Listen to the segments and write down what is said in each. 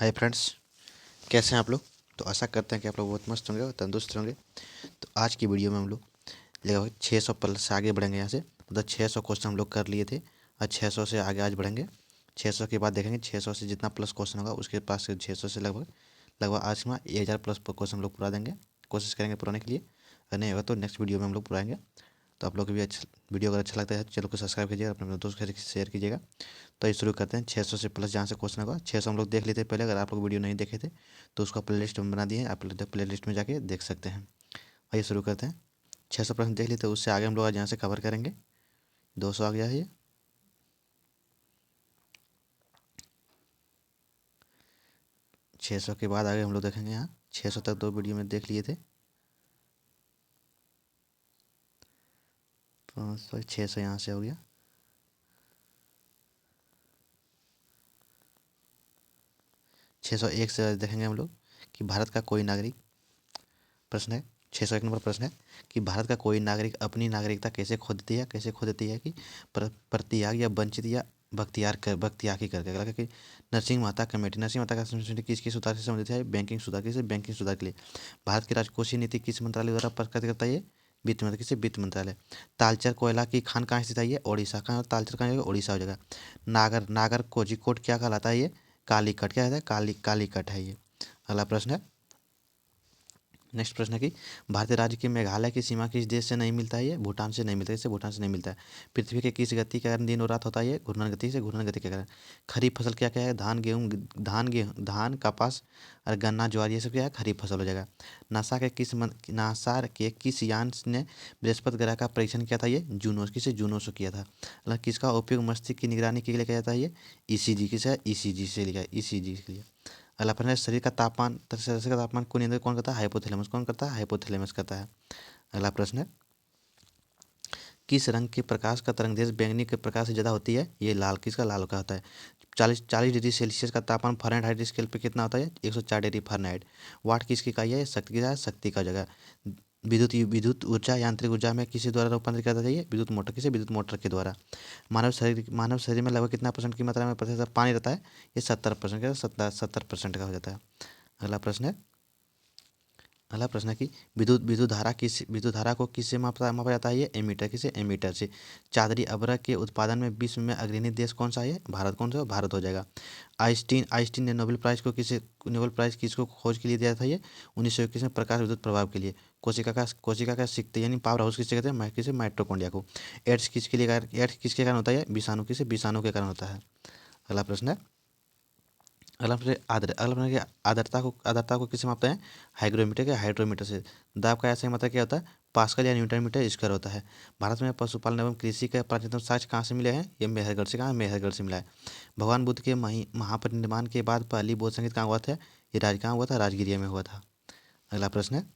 Hi friends, कैसे हैं आप लोग। तो आशा करते हैं कि आप लोग बहुत मस्त होंगे और तंदुरुस्त होंगे। तो आज की वीडियो में हम लोग लगभग 600 प्लस से आगे बढ़ेंगे। यहाँ से मतलब 600 क्वेश्चन हम लोग कर लिए थे और 600 से आगे आज बढ़ेंगे। 600 के बाद देखेंगे 600 से जितना प्लस क्वेश्चन होगा उसके पास से 600 से लगभग लगभग आज में 1000 प्लस क्वेश्चन हम लोग पूरा देंगे, कोशिश करेंगे पुराने के लिए। अगर नहीं होगा तो नेक्स्ट वीडियो में हम लोग पुराएंगे। तो आप लोग को भी अच्छा वीडियो अगर अच्छा लगता है तो चैनल को सब्सक्राइब कीजिएगा, अपने दोस्तों के साथ शेयर कीजिएगा। तो ये शुरू करते हैं 600 से प्लस जहाँ से क्वेश्चन होगा। 600 हम लोग देख लेते हैं पहले, अगर आप लोग वीडियो नहीं देखे थे तो उसका प्लेलिस्ट हम बना दिए हैं, आप प्लेलिस्ट में जाके देख सकते हैं। आइए शुरू करते हैं। 600 प्रश्न देख लेते हैं, उससे आगे हम लोग आज यहाँ से कवर करेंगे। 200 आ गया है ये। 600 के बाद आगे हम लोग देखेंगे। यहाँ 600 तक दो वीडियो में देख लिए थे। 500 600 यहाँ से हो गया। 601 से देखेंगे हम लोग कि भारत का कोई नागरिक, प्रश्न है 601 नंबर प्रश्न है कि भारत का कोई नागरिक अपनी नागरिकता कैसे खो देती है। कैसे खो देती है कि प्रतियाग या वंचित या बख्तियार करके लगा कि नरसिंह मेहता कमेटी। नरसिंह मेहता का कमेटी किसके सुधार से संबंधित है। बैंकिंग सुधार के बैंकिंग सुधार के लिए। भारत की राजकोषीय नीति किस मंत्रालय द्वारा प्रकाशित करता है। ये वित्त मंत्रालय। किसे वित्त मंत्रालय। तालचर कोयला की खान कहाँ स्थित है। ये ओडिशा। कहाँ तालचर कहाँ जाएगा, ओडिशा हो जाएगा। नागर नागर कोझिकोड क्या कहलाता है। ये कालीकट। क्या है, कालीकट है ये। अगला प्रश्न है, नेक्स्ट प्रश्न है कि भारतीय राज्य के मेघालय की सीमा किस देश से नहीं मिलता है। ये भूटान से नहीं मिलता है। इससे भूटान से नहीं मिलता है। पृथ्वी के किस गति के कारण दिन और रात होता है। ये घूर्णन गति से। घूर्णन गति के कारण। खरीफ फसल क्या क्या है। धान कपास और गन्ना ज्वार, ये सब क्या है, खरीफ फसल हो जाएगा। नासा के किस यान ने बृहस्पति ग्रह का परीक्षण किया था। ये जूनो। किसे जूनो से किया था। मतलब किसका उपयोग मस्तिष्क की निगरानी के लिए किया जाता है। ये ईसीजी। किसे ईसीजी से लिखा है, ईसीजी के लिए। अगला प्रश्न है, शरीर का तापमान को नियंत्रित कौन करता है। हाइपोथैलेमस। कौन करता है, हाइपोथैलेमस करता है। अगला प्रश्न है, किस रंग के प्रकाश का तरंगदैर्घ्य बैंगनी के प्रकाश से ज़्यादा होती है। ये लाल। किसका, लाल का होता है। 40 डिग्री सेल्सियस का तापमान फ़ारेनहाइट स्केल पे कितना होता है। 104 डिग्री फ़ारेनहाइट। वाट किसकी इकाई है, शक्ति का, शक्ति का जगह। विद्युत ऊर्जा यांत्रिक ऊर्जा में किसी द्वारा रूपांतरित किया जाता है। विद्युत मोटर। किसे, विद्युत मोटर के द्वारा। मानव शरीर में लगभग कितना परसेंट की मात्रा में प्रतिशत पानी रहता है। ये 70% का, 70% का हो जाता है। अगला प्रश्न है, अगला प्रश्न है कि विद्युत धारा को किससे मापा जाता है। ये एमीटर। किसे, एमीटर से। चादरी अभ्रक के उत्पादन में विश्व में अग्रणी देश कौन सा है। भारत। कौन सा, भारत हो जाएगा। आइंस्टीन ने नोबेल प्राइज किसको खोज के लिए दिया था। ये 1921 में प्रकाश विद्युत प्रभाव के लिए। कोशिका का सिकते यानी पावर हाउस किसे कहते हैं, किसे, माइटोकॉन्ड्रिया को। एड्स किसके कारण होता है। विषाणु। किसे, विषाणु के कारण होता है। अगला प्रश्न है, अगला प्रश्न है, आर्द्रता को किससे मापते हैं। हाइग्रोमीटर के, हाइड्रोमीटर से। दाब का ऐसा मतलब क्या होता है, पास्कल या न्यूटन मीटर स्क्वायर होता है। भारत में पशुपालन एवं कृषि के प्राचीनतम साक्ष्य कहाँ से मिले हैं। ये मेहरगढ़ से। कहाँ, मेहरगढ़ से मिला है। भगवान बुद्ध के महापरिनिर्वाण के बाद पहली बौद्ध संगीत कहाँ हुआ था। ये कहाँ हुआ था, राजगिरिया में हुआ था। अगला प्रश्न है,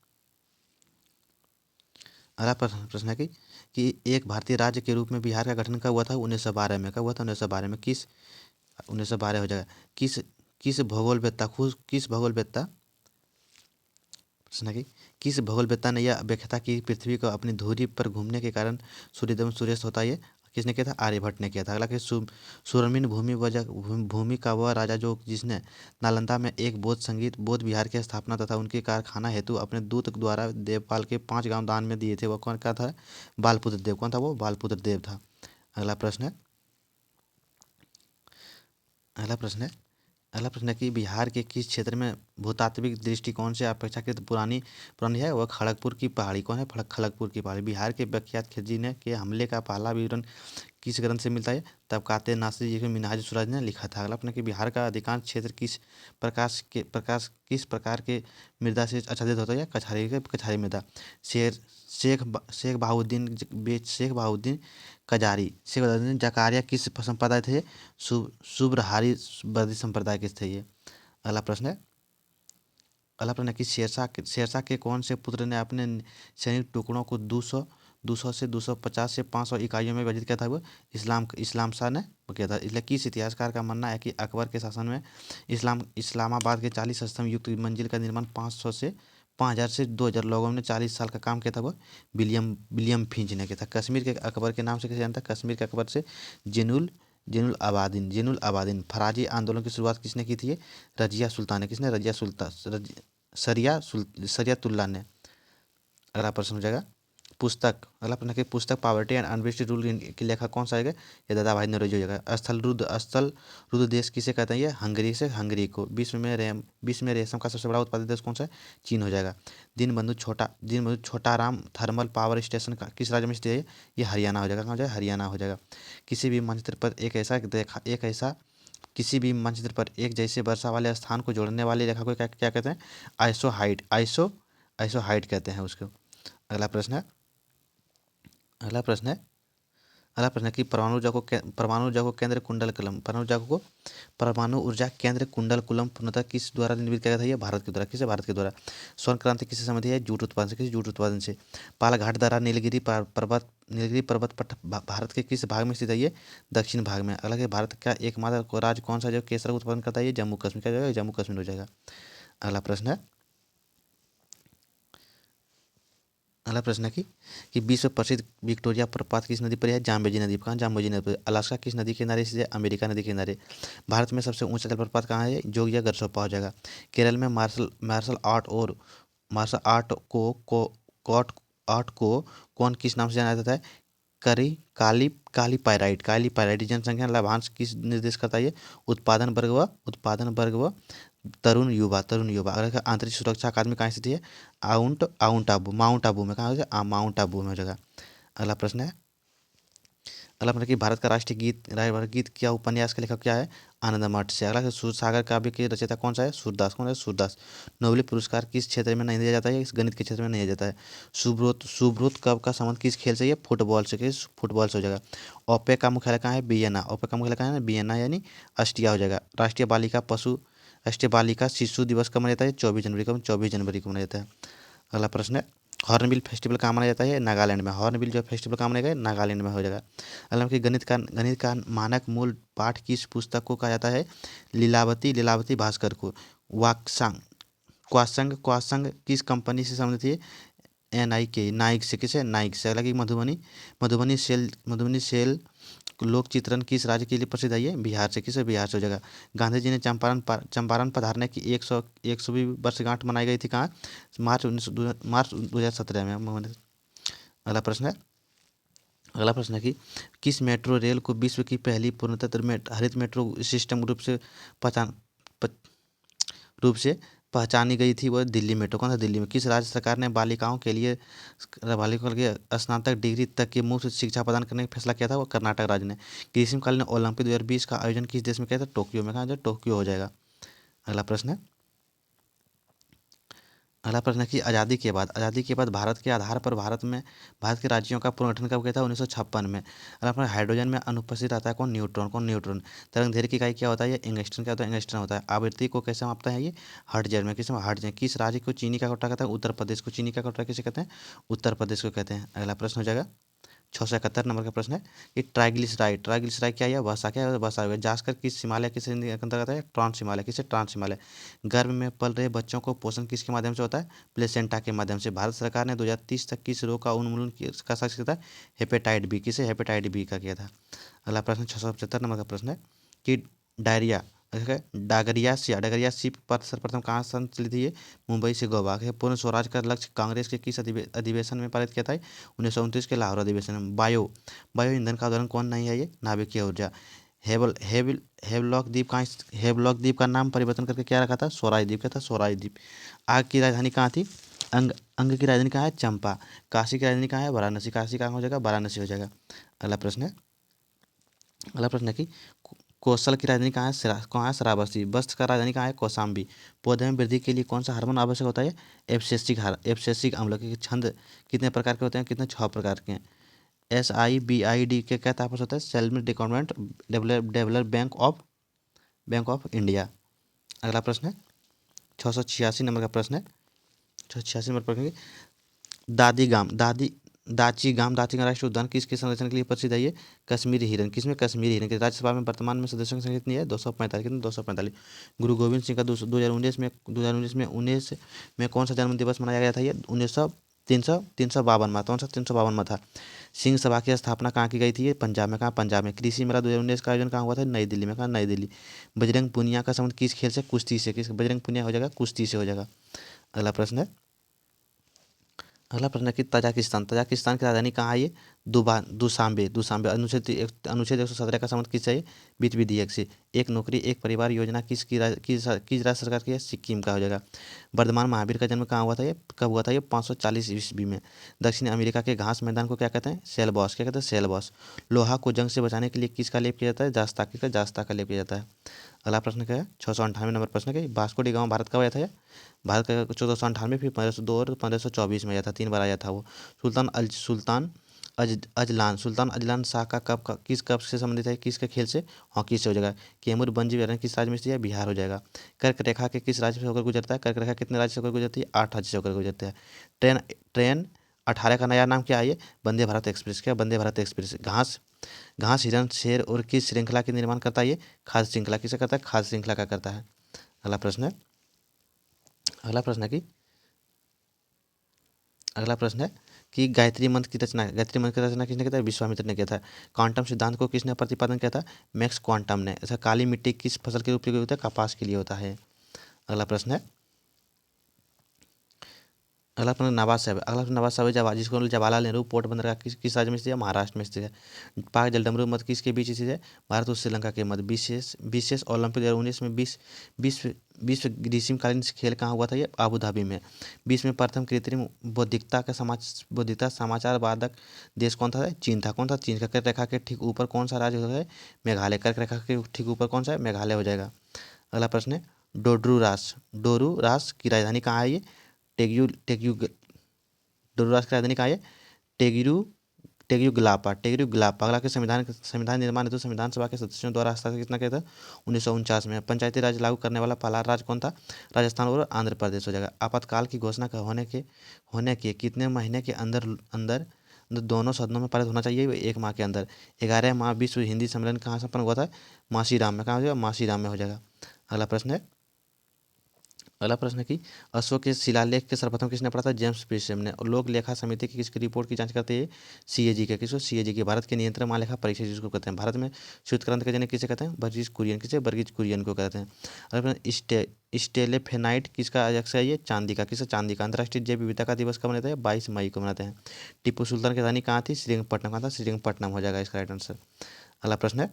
अगला प्रश्न है कि एक भारतीय राज्य के रूप में बिहार का गठन कब हुआ था। 1912 में। कब हुआ था, 1912 में। 1912 हो जाएगा। किस किस भूगोलवेत्ता, प्रश्न है कि किस भूगोलवेत्ता ने यह व्याख्या था कि पृथ्वी को अपनी धुरी पर घूमने के कारण सूर्योदय एवं सूर्यास्त होता है। ये किसने किया था, आर्यभट्ट ने किया था। अगला कि सुरमिन भूमि का वह राजा जो जिसने नालंदा में एक बौद्ध विहार की स्थापना तथा उनके कारखाना हेतु अपने दूत द्वारा देवपाल के 5 गांव दान में दिए थे, वह कौन का था। बालपुत्र देव। कौन था वो, बालपुत्र देव था। अगला प्रश्न है, अगला प्रश्न है अगला प्रश्न है कि बिहार के किस क्षेत्र में भूतात्विक दृष्टिकोण से अपेक्षाकृत पुरानी पुरानी है। वह खड़गपुर की पहाड़ी। कौन है, खड़गपुर की पहाड़ी। बिहार के प्रख्यात खिलजी ने के हमले का पहला विवरण किस ग्रंथ से मिलता है। तबकाते नासिर जी के मिनहाज सूरज ने लिखा था। अगला प्रश्न है कि बिहार का अधिकांश क्षेत्र किस प्रकार के मृदा से आच्छादित होता है। कछारी मृदा। शेर शेख बहाउद्दीन जकारिया किस संप्रदाय थे। सुब्रहारी बर्दी संप्रदाय के थे ये। अगला प्रश्न है, कि शेरशाह के कौन से पुत्र ने अपने सैनिक टुकड़ों को 200 से 250 से 500 इकाइयों में विभाजित किया था। वो इस्लाम शाह ने किया था। इसलिए किस इतिहासकार का मानना है कि अकबर के शासन में इस्लामाबाद के 40 स्तंभ युक्त मंजिल का निर्माण 500 से 5000 से 2000 लोगों ने 40 साल का काम किया था। वो विलियम फिंच ने किया था। कश्मीर के अकबर के नाम से कैसे जानता है। कश्मीर के अकबर से जेनुल आबादीन। फराजी आंदोलन की शुरुआत किसने की थी? ये रजिया सुल्तान ने। किसने? शरियतुल्लाह ने। अगला प्रश्न हो जाएगा पुस्तक। अगला प्रश्न है कि पुस्तक पॉवर्टी एंड अनबिस्ड रूल की लेखक कौन सा आएगा? ये दादा भाई नौरोजी हो जाएगा। स्थल रुद्ध देश किसे कहते हैं? ये हंगरी को। विश्व में रेशम का सबसे बड़ा उत्पादक देश कौन सा है? चीन हो जाएगा। दीनबंधु छोटाराम थर्मल पावर स्टेशन का किस राज्य में स्थित है? ये हरियाणा हो जाएगा। कहाँ हो जाएगा? हरियाणा हो जाएगा। किसी भी मानचित्र पर किसी भी मानचित्र पर एक जैसे वर्षा वाले स्थान को जोड़ने वाली रेखा को क्या कहते हैं? आइसो हाइट कहते हैं उसको। अगला प्रश्न है अगला प्रश्न है अगला प्रश्न है कि परमाणु ऊर्जा केंद्र कुंडलकुलम पूर्णतः किस द्वारा निर्मित किया गया था? ये भारत के द्वारा। किसे? भारत के द्वारा। स्वर्ण क्रांति किससे संबंधित है? जूट उत्पादन से। किस? जूट उत्पादन से। पालघाट दर्रा नीलगिरी पर्वत पट्ट भारत के किस भाग में स्थित है? ये दक्षिण भाग में। अगला भारत का एकमात्र राज्य कौन सा जो केसर का उत्पादन करता है? ये जम्मू कश्मीर। क्या जाएगा? जम्मू कश्मीर हो जाएगा। अगला प्रश्न है अगला प्रश्न है कि विश्व प्रसिद्ध विक्टोरिया प्रपात किस नदी पर है? जाम्बेजी नदी पर। कहाँ? जाम्बेजी नदी पर। अलास्का किस नदी के किनारे स्थित है? अमेरिका नदी के किनारे। भारत में सबसे ऊंचा जलप्रपात कहाँ है? जोगिया गरसोप्पा हो जाएगा। केरल में मार्शल आर्ट को कौन किस नाम से जाना जाता है? काली पायराइट। जनसंख्या लाभांश किस निर्देश करता है? ये उत्पादन वर्ग व तरुण युवा। अगर आंतरिक सुरक्षा अकादमी कहाँ स्थित है? माउंट आबू में। कहाँ हो जाएगा? माउंट आबू में हो जाएगा। अगला प्रश्न है कि भारत का राष्ट्रीय गीत क्या उपन्यास के लेखक क्या है? आनंद मठ से। अगला सूर सागर काव्य के रचयिता कौन सा है? सूरदास। कौन है? सूरदास। नोबेल पुरस्कार किस क्षेत्र में नहीं दिया जाता है? इस गणित के क्षेत्र में नहीं दिया जाता है। सुब्रोत कब का संबंध किस खेल से? ये फुटबॉल से। किस? फुटबॉल से हो जाएगा। ओपेक का मुख्यालय कहाँ है? वियना। ओपेक का मुख्यालय कहाँ है? वियना यानी ऑस्ट्रिया हो जाएगा। राष्ट्रीय बालिका शिशु दिवस कब मनाया जाता है? 24 जनवरी को मनाया जाता है। अगला प्रश्न है हॉर्नबिल फेस्टिवल कहाँ मनाया जाता है? नागालैंड में। हॉर्नबिल जो फेस्टिवल कहाँ मनाया गया? नागालैंड में हो जाएगा। अगला कि गणित का मानक मूल पाठ किस पुस्तक को कहा जाता है? लीलावती भास्कर को। वाक्सांग क्वासंग किस कंपनी से संबंधित है? NIK नाइक से। किसे? नाइक से। अगला कि मधुबनी सेल लोक चित्रण किस राज्य के लिए प्रसिद्ध है? ये बिहार से। किसे? बिहार से हो जाएगा। गांधी जी ने चंपारण पधारने की 100वीं वर्षगांठ मनाई गई थी कहाँ? मार्च 2017 में। अगला प्रश्न है कि किस मेट्रो रेल को विश्व की पहली पूर्णतः हरित मेट्रो सिस्टम रूप से पहचानी गई थी? वह दिल्ली मेट्रो। कौन सा? दिल्ली में। किस राज्य सरकार ने बालिकाओं के लिए स्नातक डिग्री तक की मुफ्त शिक्षा प्रदान करने का फैसला किया था? वो कर्नाटक राज्य ने। ग्रीष्मकालीन ओलंपिक 2020 का आयोजन किस देश में किया था? टोक्यो में। कहाँ? टोक्यो हो जाएगा। अगला प्रश्न है कि आज़ादी के बाद भारत के आधार पर भारत के राज्यों का पुनर्गठन कब किया था? 1956 में। अगला प्रश्न, हाइड्रोजन में अनुपस्थित रहता है कौन? न्यूट्रॉन। तरंग दैर्घ्य की इकाई क्या होता है? ये एंगस्ट्रॉन। क्या होता है? एंगस्ट्रॉन होता है। आवृत्ति को कैसे मापता है? ये हर्ट्ज में। किस राज्य को चीनी का कोटा कहता है? उत्तर प्रदेश को। चीनी का कोटा किसे कहते हैं? उत्तर प्रदेश को कहते हैं। अगला प्रश्न हो जाएगा 671 नंबर का प्रश्न है कि ट्राइग्लिसराइड क्या है? वसा। क्या है? वसा। जास्कर किस हिमालय किस अंतर्गत है? ट्रांस हिमालय। किसे? ट्रांस हिमालय। गर्भ में पल रहे बच्चों को पोषण किसके माध्यम से होता है? प्लेसेंटा के माध्यम से। भारत सरकार ने 2030 तक किस रोग का उन्मूलन का साक्ष्य किया था? Hepatitis B. किसे? हेपेटाइट बी का किया था। अगला प्रश्न 675 नंबर का प्रश्न है कि डायरिया डागरियाशिप पर सर्वप्रथम कहाँ संचालित हुई है? मुंबई से गोवा। पूर्ण स्वराज का लक्ष्य कांग्रेस के किस अधिवेशन में पारित किया था? 1929 के लाहौर अधिवेशन में। बायो ईंधन का उदाहरण कौन नहीं है? ये नाभिकीय ऊर्जा। हेवलॉक द्वीप का नाम परिवर्तन करके क्या रखा था? स्वराज द्वीप। क्या था? स्वराज द्वीप। आग की राजधानी कहाँ थी? अंग की राजधानी कहाँ है? चंपा। काशी की राजधानी कहाँ है? वाराणसी। काशी कहाँ हो जाएगा? वाराणसी हो जाएगा। अगला प्रश्न है कि कौशल की राजधानी कहाँ है? कहाँ है? श्रावस्ती। वस्त्र का राजधानी कहाँ है? कौशाम्बी। पौधे में वृद्धि के लिए कौन सा हार्मोन आवश्यक होता है? एब्सिसिक अम्ल के छंद कितने प्रकार के होते हैं? कितने? 6 प्रकार के हैं। SIBID के क्या तापस होता है? सेल्फ डिकॉन्वेंट डेवलप बैंक ऑफ इंडिया। अगला प्रश्न है 686 नंबर का प्रश्न है। 686 नंबर प्रश्न है दाची गाम राष्ट्रीय उद्यान किसके संरक्षण के लिए प्रसिद्ध है? ये कश्मीरी हिरन। किसमें? कश्मीरी हिरन के। राज्यसभा में वर्तमान में सदस्यों की संख्या कितनी है? 245। कितनी? 245। गुरु गोविंद सिंह का 2019 में कौन सा जन्म दिवस मनाया गया था? ये 352 में, कौन सा 352 में था। सिंह सभा की स्थापना कहाँ की गई थी, ये पंजाब में, कहाँ पंजाब में। कृषि मेला 2019 का आयोजन कहाँ हुआ था, नई दिल्ली में, कहाँ नई दिल्ली। बजरंग पुनिया का संबंध किस खेल से, कुश्ती से, किस बजरंग पुनिया हो जाएगा, कुश्ती से हो जाएगा। अगला प्रश्न है, अगला प्रश्न है कि तजाकिस्तान की राजधानी कहाँ है, ये दुशांबे। दुशांबे। अनुच्छेद 117 का संबंध किससे है, वित्त विधेयक से। एक नौकरी एक परिवार योजना किस राज्य सरकार की है, सिक्किम का हो जाएगा। वर्धमान महावीर का जन्म कहाँ हुआ था, ये कब हुआ था, ये 540 ईस्वी में। दक्षिण अमेरिका के घास मैदान को क्या कहते हैं, सेलबॉस। क्या कहते हैं, सेलबॉस। लोहा को जंग से बचाने के लिए किसका लेप किया जाता है, जास्ता का लेप किया जाता है। अगला प्रश्न क्या है, 698 नंबर प्रश्न क्या है, वास्को डी गामा भारत कब आया था, ये भारत का 1498, फिर 1502 और 1524 में आया था, 3 बार आया था वो। सुल्तान अजलान शाह का किस कब से संबंधित है, किसके खेल से, हॉकी से हो जाएगा। कैमूर बंजी विहार किस राज्य में स्थित है, बिहार हो जाएगा। कर्क रेखा के किस राज्य से होकर गुजरता है, कर्क रेखा कितने राज्य से होकर गुजरती है, 8 राज्य से होकर गुजरता है। ट्रेन ट्रेन 18 का नया नाम क्या है, ये वंदे भारत एक्सप्रेस। क्या, वंदे भारत एक्सप्रेस। घास घास हिरन शेर और किस श्रृंखला के निर्माण करता है, ये खाद्य श्रृंखला। किसे करता है, खाद्य श्रृंखला का करता है। अगला प्रश्न है, अगला प्रश्न है कि अगला प्रश्न है कि गायत्री मंत्र की रचना किसने किया था, विश्वामित्र ने किया था। क्वांटम सिद्धांत को किसने प्रतिपादन किया था, मैक्स क्वांटम ने। ऐसा काली मिट्टी किस फसल के उपयोग होता है, कपास के लिए होता है। अगला प्रश्न है, अगला प्रश्न नवाज साहब। अगला प्रश्न नवाज साहब जिसको जवाहरलाल नेहरू पोर्ट बंदरगाह किस राज्य में स्थित है, महाराष्ट्र में स्थित है। पाक जलडमरू मध्य किसके बीच स्थित है, भारत और श्रीलंका के मध्य। विशेष ओलंपिक 2019 में विश्व विश्व ग्रीष्मकालीन खेल कहाँ हुआ था, ये अबू धाबी में। विश्व में प्रथम कृत्रिम बौद्धिकता समाचार वादक देश कौन था, चीन था। कौन था, चीन का। कर्क रेखा के ठीक ऊपर कौन सा राज्य होता है, मेघालय। कर्क रेखा के ठीक ऊपर कौन सा है, मेघालय हो जाएगा। अगला प्रश्न है, डोडरू रास की राजधानी कहाँ है, ये टेग्यू टेग्यू डोडोरास की राजधानी कहाँ है, टेगरू टेगरू ग्लापा। अगला के संविधान निर्माण हेतु संविधान सभा के सदस्यों द्वारा हस्ताक्षर कितना किया था, 1949 में। पंचायती राज लागू करने वाला पहला राज्य कौन था, राजस्थान और आंध्र प्रदेश हो जाएगा। आपातकाल की घोषणा का होने के कितने महीने के अंदर अंदर दोनों सदनों में पारित होना चाहिए, 1 माह के अंदर। 11वां विश्व हिंदी सम्मेलन कहाँ संपन्न हुआ था, मासीराम में। कहाँ हो जाएगा, मासीराम में हो जाएगा। अगला प्रश्न है, अगला प्रश्न है कि अशोक के शिलालेख के सर्वप्रथम किसने पढ़ा था, जेम्स प्रीस्टम ने। और लोक लेखा समिति की किसकी रिपोर्ट की जांच करते हैं, सीएजी के। किसको, सीएजी के। भारत के नियंत्रक महालेखा परीक्षक जिसको कहते हैं। भारत में श्वेत क्रांति के जनक किसे कहते हैं, वर्गीज कुरियन को कहते हैं। अगला प्रश्न, स्टेलेफेनाइट किसका अध्यक्ष है, ये चांदी का। किसका, चांदी का। अंतर्राष्ट्रीय जैव विविधता का दिवस कब मनाते हैं, 22 मई को मनाते हैं। टीपू सुल्तान की राजधानी कहाँ थी, श्रीरंगपट्टनम। कहाँ था, श्रीरंगपट्टनम हो जाएगा इसका राइट आंसर। अगला प्रश्न है,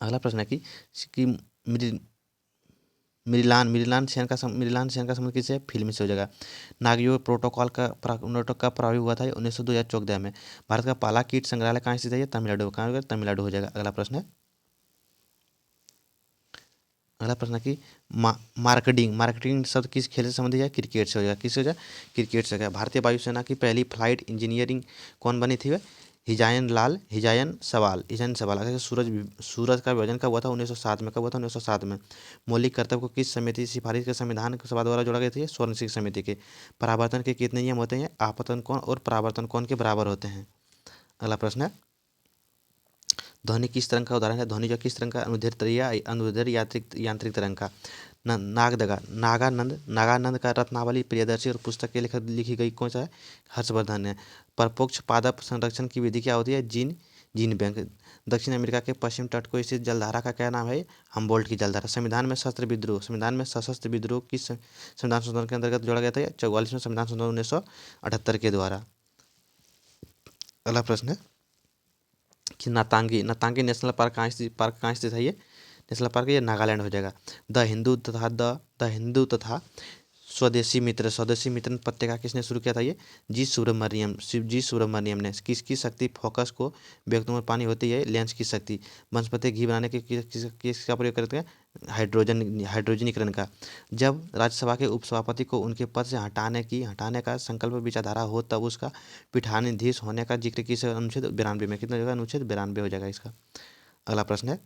अगला प्रश्न है कि मिरिलान सेन का संबंध किससे, फिल्म से हो जाएगा। नागयो प्रोटोकॉल का कब प्रभावी हुआ था, ये 1902 या 14 में। भारत का पहला कीट संग्रहालय कहाँ स्थित है, ये तमिलनाडु। कहाँ होगा, तमिलनाडु हो जाएगा। अगला प्रश्न है, अगला प्रश्न है कि मार्केटिंग शब्द किस खेल से संबंधित है, क्रिकेट से हो जाएगा। किससे हो जाएगा, क्रिकेट से हो जाएगा। भारतीय वायुसेना की पहली फ्लाइट इंजीनियरिंग कौन बनी थी, वह हिजायन सवाल। अगर सूरज का विभाजन कब हुआ था, 1907 में। कब हुआ था, 1907 में। मौलिक कर्तव्य को किस समिति की सिफारिश के संविधान सभा द्वारा जोड़ा गया था, स्वर्ण सिंह समिति के। परावर्तन के कितने नियम होते हैं, आपतन कोण और परावर्तन कोण के बराबर होते हैं। अगला प्रश्न है, ध्वनि किस तरंग का उदाहरण है, ध्वनि जो किस तरंग का, अनुदैर्ध्य यांत्रिक तरंग का। नागानंद का रत्नावली प्रियदर्शी और पुस्तक के लेखक लिखी गई कौन सा है, हर्षवर्धन है। परपोक्ष पादप संरक्षण की विधि क्या होती है, जीन बैंक। दक्षिण अमेरिका के पश्चिम तट को स्थित जलधारा का क्या नाम है, हम्बोल्ट की जलधारा। संविधान में सशस्त्र विद्रोह किस संविधान संशोधन के अंतर्गत जोड़ा गया था, 44वें संविधान संशोधन 1978 के द्वारा। अगला प्रश्न है कि नातांगी नेशनल पार्क कहाँ स्थित है, ये नेशनल पार्क ये नागालैंड हो जाएगा। द हिंदू तथा स्वदेशी मित्र पत्रिका किसने शुरू किया था, ये जी सुब्रमण्यम ने। किसकी शक्ति फोकस को व्यक्तों में पानी होती है, लेंस की शक्ति। वनस्पति घी बनाने के किसका प्रयोग करते हैं, हाइड्रोजनीकरण का। जब राज्यसभा के उपसभापति को उनके पद से हटाने का संकल्प विचारधारा हो तब उसका पीठाधीश होने का जिक्र किस अनुच्छेद 92 में। कितना होगा, अनुच्छेद 92 हो जाएगा इसका। अगला प्रश्न है,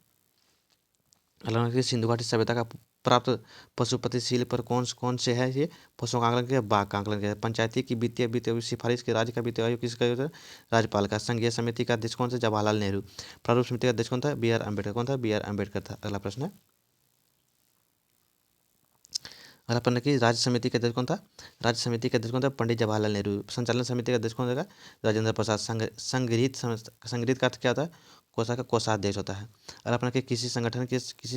अगला प्रश्न है, सिंधु घाटी सभ्यता का प्राप्त पशुपति सील पर कौन से है, ये पशुओं का आकलन किया, बाघ का आकलन किया। पंचायती की वित्तीय सिफारिश के राज्य का वित्तीय आयोग किसका होता है, राज्यपाल का। संघीय समिति का अध्यक्ष कौन सा, जवाहरलाल नेहरू। प्रारूप समिति का अध्यक्ष कौन था, बी आर अम्बेडकर। कौन था, बी आर अम्बेडकर था। अगला प्रश्न है, अगला प्रश्न कि राज्य समिति का अध्यक्ष कौन था? राज्य समिति का अध्यक्ष कौन था? पंडित जवाहरलाल नेहरू। संचालन समिति का अध्यक्ष कौन रहेगा? राजेंद्र प्रसाद। संग्रहित का अर्थ क्या होता है? कोषा का कोषाध्यक्ष होता है। अगला प्रश्न कि किसी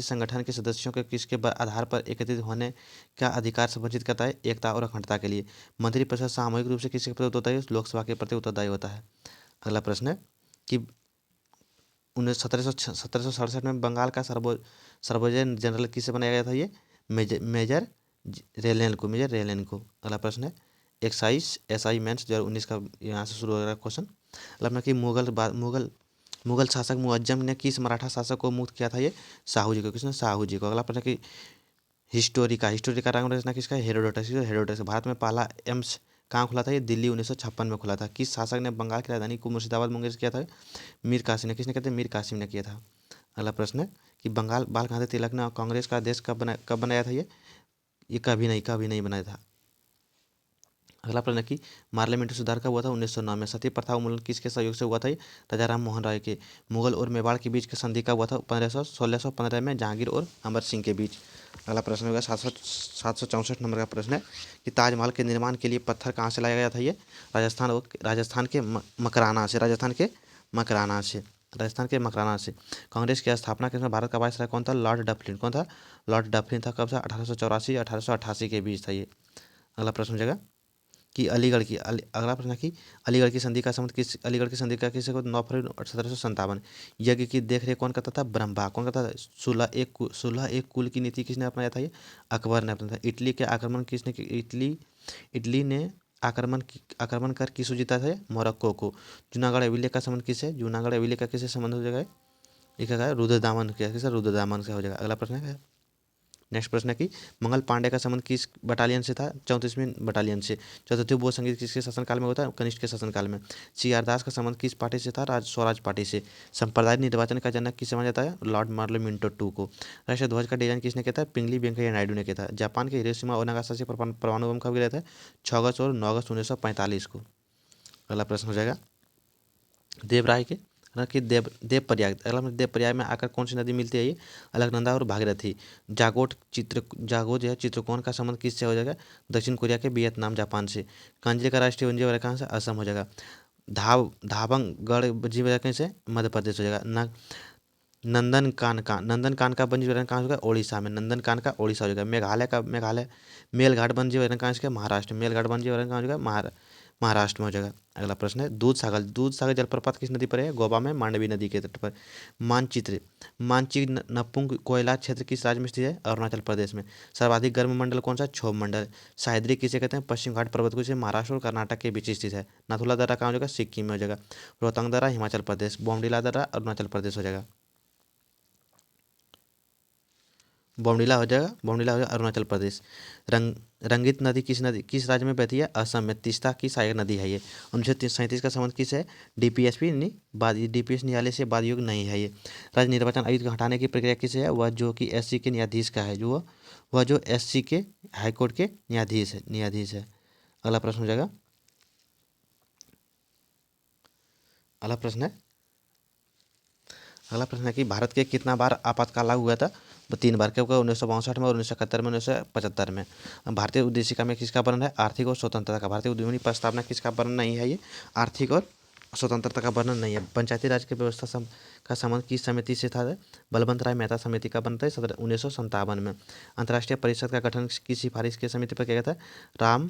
संगठन के सदस्यों के किसके आधार पर एकत्रित होने का अधिकार संवंचित करता है? एकता और अखंडता के लिए। मंत्रिपरिषद सामूहिक रूप से किसके प्रति उत्तरदायी? लोकसभा के प्रति उत्तरदायी होता है। अगला प्रश्न है कि 1767 में बंगाल का सर्वोच्च जनरल किसे बनाया गया था? ये मेजर रेलेन को। अगला प्रश्न है एक्साइज एसआई मेंस 2019 का यहाँ से शुरू हो रहा है क्वेश्चन। अगला कि मुगल शासक मुअज्जम ने किस मराठा शासक को मुक्त किया था? ये साहू जी को। किसने? साहू जी को। अगला प्रश्न कि हिस्टोरिका राग रचना किसका? हेरोडोटस। भारत में पहला एम्स कहाँ खुला था? ये दिल्ली 1956 में खुला था। किस शासक ने बंगाल की राजधानी को मुर्शिदाबाद मुंगेर किया था? मीर कासिम ने। किसने कहते हैं? मीर कासिम ने किया था। अगला प्रश्न है कि बंगाल बाल गंगाधर तिलक ने कांग्रेस का अध्यक्ष कब बनाया था? ये कभी नहीं बनाया था। अगला प्रश्न है कि पार्लियामेंट्री सुधार कब हुआ था? 1909 में। सती प्रथा उन्मूलन किसके सहयोग से हुआ था? ये राजा राम मोहन राय के। मुगल और मेवाड़ के बीच की संधि कब हुआ था? 1615 में जहांगीर और अमर सिंह के बीच। अगला प्रश्न होगा 764 नंबर का प्रश्न है कि ताजमहल के निर्माण के लिए पत्थर कहाँ से लाया गया था? ये राजस्थान के मकराना से। राजस्थान के मकराना से। कांग्रेस की स्थापना के समय भारत का वायसराय कौन था? लॉर्ड डफलिन। कौन था? लॉर्ड डफलिन था। कब से? 1884 1888 के बीच था ये। अगला प्रश्न हो जाएगा कि अगला प्रश्न है कि अलीगढ़ की संधि का किसे को? 9 फरवरी 1757। यज्ञ की देखरेख कौन करता था? ब्रह्मा। कौन करता था? सुलह एक कुल की नीति किसने अपनाया था? ये अकबर ने अपनाया था। इटली ने आक्रमण कर किसको जीता था? मोरक्को को। जूनागढ़ हवेली का संबंध किससे? जूनागढ़ हवेली का किससे संबंध हो जाएगा? ये क्या है? रुद्रदामन से हो जाएगा। अगला प्रश्न है नेक्स्ट प्रश्न है कि मंगल पांडे का संबंध किस बटालियन से था? 34वीं बटालियन से। चतुर्थी बोध संगीत किसके शासनकाल में होता है? कनिष्क के शासनकाल में। सी.आर. दास का संबंध किस पार्टी से था? स्वराज पार्टी से। सांप्रदायिक निर्वाचन का जनक किसे माना जाता है? लॉर्ड मार्लो मिंटो टू को। राष्ट्रीय ध्वज का डिजाइन किसने किया था? पिंगली वेंकैया नायडू ने किया था। जापान के हिरोशिमा और नागासाकी से परमाणु बम कब गिरा था? 6 अगस्त और 9 अगस्त 1945 को। अगला प्रश्न हो जाएगा देवराय के कि देव प्रयाग में आकर कौन सी नदी मिलती है? ये अलकनंदा और भागीरथी। जागोट जो है चित्रकोण का संबंध किससे हो जाएगा? दक्षिण कोरिया के वियतनाम जापान से। कांजले का राष्ट्रीय वन्य जीव कहाँ से? असम हो जाएगा। धावंगगढ़ जीव कहीं से? मध्य प्रदेश हो जाएगा। नंदनकान का वन्य जीव कहाँ होगा? ओडिशा में। नंदनकान का ओडिशा हो जाएगा। मेघालय मेलघाट वन्य जीव कहाँ से? महाराष्ट्र। मेलघाट वन्य जीव कहाँ हो जाएगा? महाराष्ट्र में हो जाएगा। अगला प्रश्न है दूध सागर जलप्रपात किस नदी पर है? गोवा में मांडवी नदी के तट पर। मानचित्र नपुंग कोयला क्षेत्र किस राज्य में स्थित है? अरुणाचल प्रदेश में। सर्वाधिक गर्म मंडल कौन सा? क्षोभ मंडल। सह्याद्री किसे कहते हैं? पश्चिम घाट पर्वत को, जिसे महाराष्ट्र और कर्नाटक के बीच स्थित है। नाथुला दर्रा कहाँ हो जाएगा? सिक्किम में हो जाएगा। रोहतांग दर्रा हिमाचल प्रदेश। बोमडीला दर्रा अरुणाचल प्रदेश हो जाएगा। बोमडीला हो जाएगा अरुणाचल प्रदेश। रंगित नदी किस राज्य में बहती है? असम में। तीस्ता की सहायक नदी है ये। 1937 का संबंध किस है? डीपीएसपी डीपीएस न्यायालय से वाद युग नहीं है ये। राज्य निर्वाचन आयुक्त को हटाने की प्रक्रिया किसे है? वह जो कि एससी के न्यायाधीश का है, वह जो एससी के हाईकोर्ट के न्यायाधीश है। अगला प्रश्न हो जाएगा अगला प्रश्न है कि भारत के कितना बार आपातकाल लागू हुआ था? 3 बार। कब? 1962 में और 1971 में, 1975 में। भारतीय उद्देशिका में किसका वर्णन है? आर्थिक और स्वतंत्रता का। भारतीय उद्यमी प्रस्तावना किसका वर्णन नहीं है? ये आर्थिक और स्वतंत्रता का वर्णन नहीं है। पंचायती राज की व्यवस्था का संबंध किस समिति से था? बलवंत राय मेहता समिति का बनता है 1957 में। अंतर्राष्ट्रीय परिषद का गठन की सिफारिश की समिति पर किया गया था?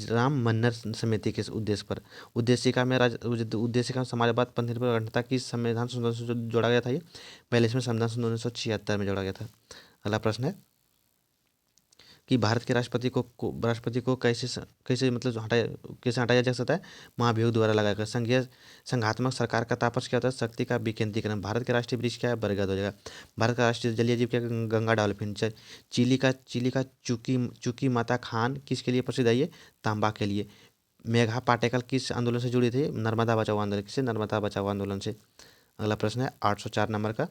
राम मनर समिति के उद्देश्य पर। उद्देशिका में समाजवाद पंथ निर्भर की संविधान संशोधन से जोड़ा गया था। ये 42वें संविधान संशोधन 1976 में जोड़ा गया था। अगला प्रश्न है कि भारत के राष्ट्रपति को कैसे मतलब हटाया जा सकता है? महाभियोग द्वारा लगाकर। संघात्मक सरकार का तापस क्या होता है? शक्ति का विकेंद्रीकरण। भारत के राष्ट्रीय वृक्ष क्या है? बरगद हो जाएगा। भारत का राष्ट्रीय जलीय जीव क्या है? गंगा डॉल्फिन। चिली का चुकी माता खान किसके लिए प्रसिद्ध है? ये तांबा के लिए। मेघा पाटेकर किस आंदोलन से जुड़ी थी? नर्मदा बचाओ आंदोलन। किससे? नर्मदा बचाओ आंदोलन से। अगला प्रश्न है 804 नंबर का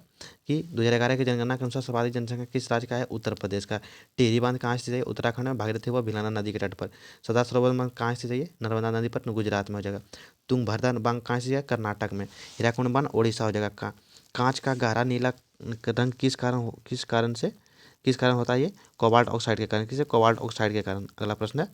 कि 2011 की जनगणना के अनुसार सर्वाधिक जनसंख्या किस राज्य का है? उत्तर प्रदेश का। टिहरी बांध कहाँ स्थित है? उत्तराखंड में। भागीरथी व भिलाना नदी के तट पर। सरदार सरोवर बांध कहाँ स्थित है? ये नर्मदा नदी पर, गुजरात में हो जाएगा। तुंगभद्रा बांध कहाँ स्थित है? कर्नाटक में। हीराकुंड बांध ओडिशा हो जाएगा। कांच का गहरा नीला रंग किस कारण से किस कारण होता है ये? कोबाल्ट ऑक्साइड के कारण। किसे? कोबाल्ट ऑक्साइड के कारण। अगला प्रश्न है,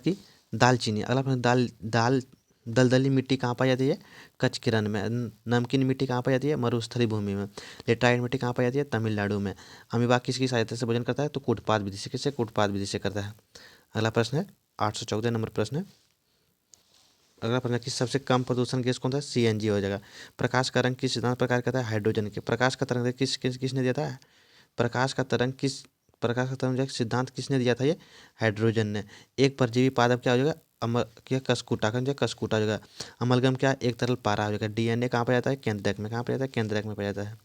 कि दालचीनी। अगला प्रश्न, दाल दलदली मिट्टी कहाँ पाई जाती है? कच्छ के रण में। नमकीन मिट्टी कहाँ पाई जाती है? मरुस्थलीय भूमि में। लेटराइट मिट्टी कहाँ पाई जाती है? तमिलनाडु में। अमीबा किसकी सहायता से भोजन करता है? तो कूटपाद विधि से। किससे? कूटपाद विधि से करता है। अगला प्रश्न है 814 नंबर प्रश्न है। अगला प्रश्न है कि सबसे कम प्रदूषण गैस कौन सा है? सीएनजी हो जाएगा। प्रकाश का रंग किस सिद्धांत प्रकार करता है? हाइड्रोजन के। प्रकाश का तरंग किसने दिया था? प्रकाश का तरंग जो है सिद्धांत किसने दिया था? ये हाइड्रोजन ने। एक परजीवी पादप क्या हो जाएगा? अमर क्या? कसकूटा का कसकूटा हो जाएगा। अमलगम क्या? एक तरल पारा हो जाएगा। डीएनए कहाँ पाया जाता है? केंद्रक में। कहाँ पाया जाता है? केंद्रक में पाया जाता है।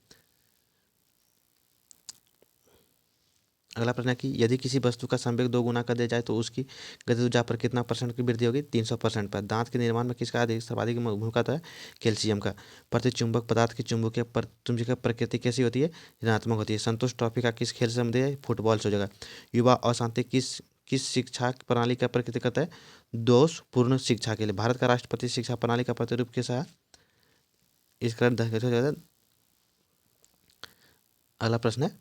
अगला प्रश्न है कि यदि किसी वस्तु का संवेग 2 गुना कर दिया जाए तो उसकी गतिज ऊर्जा पर कितना परसेंट की वृद्धि होगी? 300% पर। दांत के निर्माण में किसका सर्वाधिक भूमिका होता है? कैल्शियम का। प्रतिचुंबक पदार्थ की चुंबकीय प्रकृति कैसी होती है? ऋणात्मक होती है। संतोष ट्रॉफी का किस खेल से संबंधित है? फुटबॉल से हो जाएगा। युवा अशांति किस किस शिक्षा प्रणाली का प्रकृति करता है? दोषपूर्ण शिक्षा के लिए। भारत का राष्ट्रपति शिक्षा प्रणाली का प्रतिरूप कैसा है? इसका अगला प्रश्न है,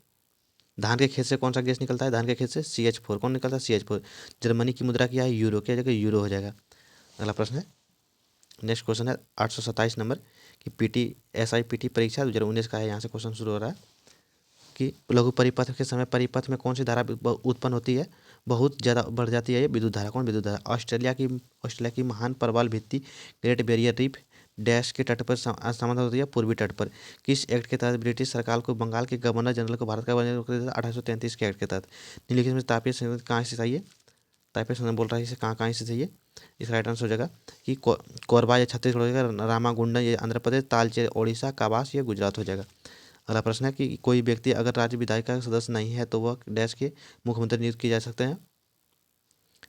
धान के खेत से कौन सा गैस निकलता है? धान के खेत से CH4। कौन निकलता है? CH4। जर्मनी की मुद्रा क्या है? यूरो। क्या जगह? यूरो हो जाएगा। अगला प्रश्न है, नेक्स्ट क्वेश्चन है 827 नंबर कि SIPT परीक्षा 2019 का है। यहाँ से क्वेश्चन शुरू हो रहा है कि लघु परिपथ के समय परिपथ में कौन सी धारा उत्पन्न होती है? बहुत ज़्यादा बढ़ जाती है ये विद्युत धारा। कौन विद्युत धारा? ऑस्ट्रेलिया की महान प्रवाल भित्ति ग्रेट बैरियर रीफ डैश के तट पर संबंध होती है? पूर्वी तट पर। किस एक्ट के तहत ब्रिटिश सरकार को बंगाल के गवर्नर जनरल को भारत का गवर्नर कर दिया था? 1833 के एक्ट के तहत। निम्नलिखित में तापीय संयोजन कहाँ स्थित है ये? तापीय संयोजन बोल रहा है इसे कहाँ स्थित है ये? इसका राइट आंसर हो जाएगा कि कोरबा ये छत्तीसगढ़ हो जाएगा, रामागुंडम ये आंध्र प्रदेश, तालचेर ओडिशा, काबास ये गुजरात हो जाएगा। अगला प्रश्न है कि कोई व्यक्ति अगर राज्य विधायिका का सदस्य नहीं है तो वह डैश के मुख्यमंत्री नियुक्त किए जा सकते हैं?